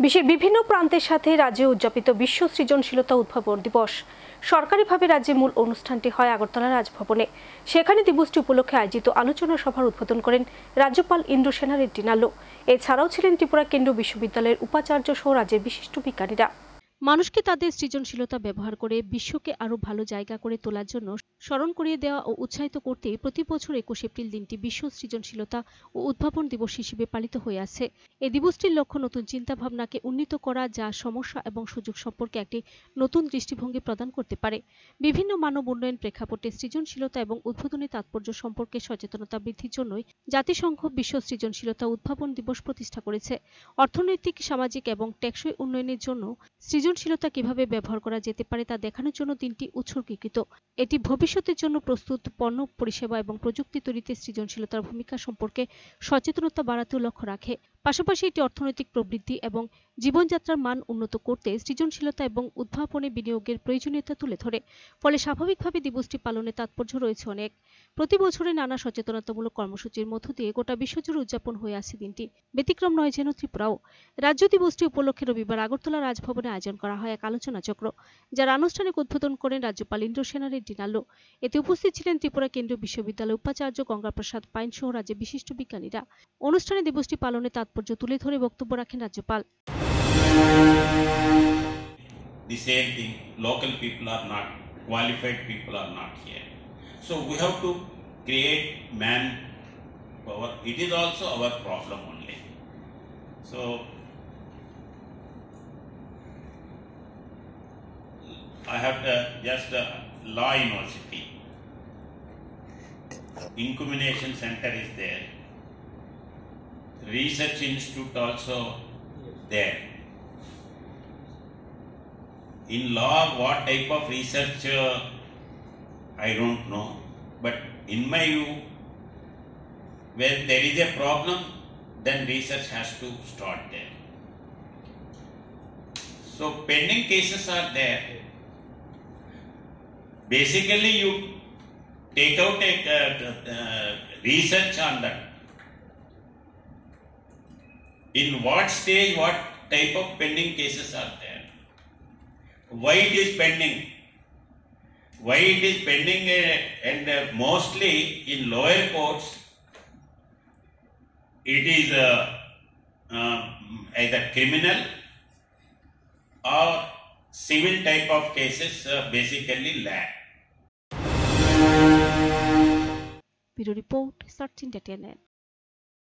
বিশ্বের বিভিন্ন প্রান্তের সাথে রাজ্যে উদযাপিত বিশ্ব সৃজনশীলতা উদ্ভাবন দিবস। সরকারিভাবে রাজ্যে মূল অনুষ্ঠানটি হয় আগরতলা রাজভবনে। সেখানে দিবসটি উপলক্ষে আয়োজিত আলোচনা সভার উদ্বোধন করেন রাজ্যপাল ইন্দ্রসেনা রেড্ডি নাল্লো। এছাড়াও ছিলেন ত্রিপুরা কেন্দ্রীয় বিশ্ববিদ্যালয়ের উপাচার্য সহ রাজ্যের বিশিষ্ট বিজ্ঞানীরা। মানুষকে তাদের সৃজনশীলতা ব্যবহার করে বিশ্বকে আরো ভালো জায়গা করে তোলার জন্য স্মরণ করিয়ে দেওয়া ও উৎসাহিত করতে প্রতি বছর ২১ এপ্রিল দিনটি বিশ্ব সৃজনশীলতা ও উদ্ভাবন দিবস হিসেবে পালিত হয়ে আসছে। এই দিবসটির লক্ষ্য নতুন চিন্তাভাবনাকে উন্নীত করা, যা সমস্যা এবং সুযোগ সম্পর্কে একটি নতুন দৃষ্টিভঙ্গি প্রদান করতে পারে। বিভিন্ন মানব উন্নয়ন প্রেক্ষাপটে সৃজনশীলতা এবং উদ্বোধনী তাৎপর্য সম্পর্কে সচেতনতা বৃদ্ধির জন্যই জাতিসংঘ বিশ্ব সৃজনশীলতা উদ্ভাবন দিবস প্রতিষ্ঠা করেছে। অর্থনৈতিক, সামাজিক এবং টেকসই উন্নয়নের জন্য সৃজনশীলতা কিভাবে ব্যবহার করা যেতে পারে তা দেখানোর জন্য দিনটি উৎসর্গীকৃত। এটি ভবিষ্যতের জন্য প্রস্তুত পণ্য, পরিষেবা এবং প্রযুক্তি তৈরিতে সৃজনশীলতার ভূমিকা সম্পর্কে সচেতনতা বাড়াতেও লক্ষ্য রাখে। পাশাপাশি এটি অর্থনৈতিক প্রবৃদ্ধি এবং জীবনযাত্রার মান উন্নত করতে সৃজনশীলতা এবং উদ্ভাবনে বিনিয়োগের প্রয়োজনীয়তা তুলে ধরে। ফলে স্বাভাবিকভাবে দিবসটি পালনের তাৎপর্য রয়েছে অনেক। প্রতি বছরে নানা সচেতনতামূলক কর্মসূচির মধ্য দিয়ে গোটা বিশ্বজুড়ে উদযাপন হয়ে আসছে দিনটি। ব্যতিক্রম নয় যেন ত্রিপুরাও। রাজ্য দিবসটি উপলক্ষে রবিবার আগরতলা রাজভবনে আয়োজন করা হয় এক আলোচনা চক্র, যার আনুষ্ঠানিক উদ্বোধন করেন রাজ্যপাল ইন্দ্রসেনা রেড্ডি নাল্লো। এতে উপস্থিত ছিলেন ত্রিপুরা কেন্দ্রীয় বিশ্ববিদ্যালয়ের উপাচার্য গঙ্গাপ্রসাদ পাইন সহ রাজ্যের বিশিষ্ট বিজ্ঞানীরা। অনুষ্ঠানে দিবসটি পালনের তাৎপর্য তুলে ধরে বক্তব্য রাখেন রাজ্যপাল। The same thing, local people are not, qualified people are not here. So we have to create manpower. It is also our problem only. So I have just a law university. Incubation center is there. Research institute also there. In law, what type of research I don't know, but in my view, when there is a problem, then research has to start there. So pending cases are there. Basically, you take out a research on that. In what stage, what type of pending cases are there? Why it is pending? Why it is pending and mostly in lower courts, it is either criminal or civil type of cases basically lack. Bureau Report, Search Entertainment.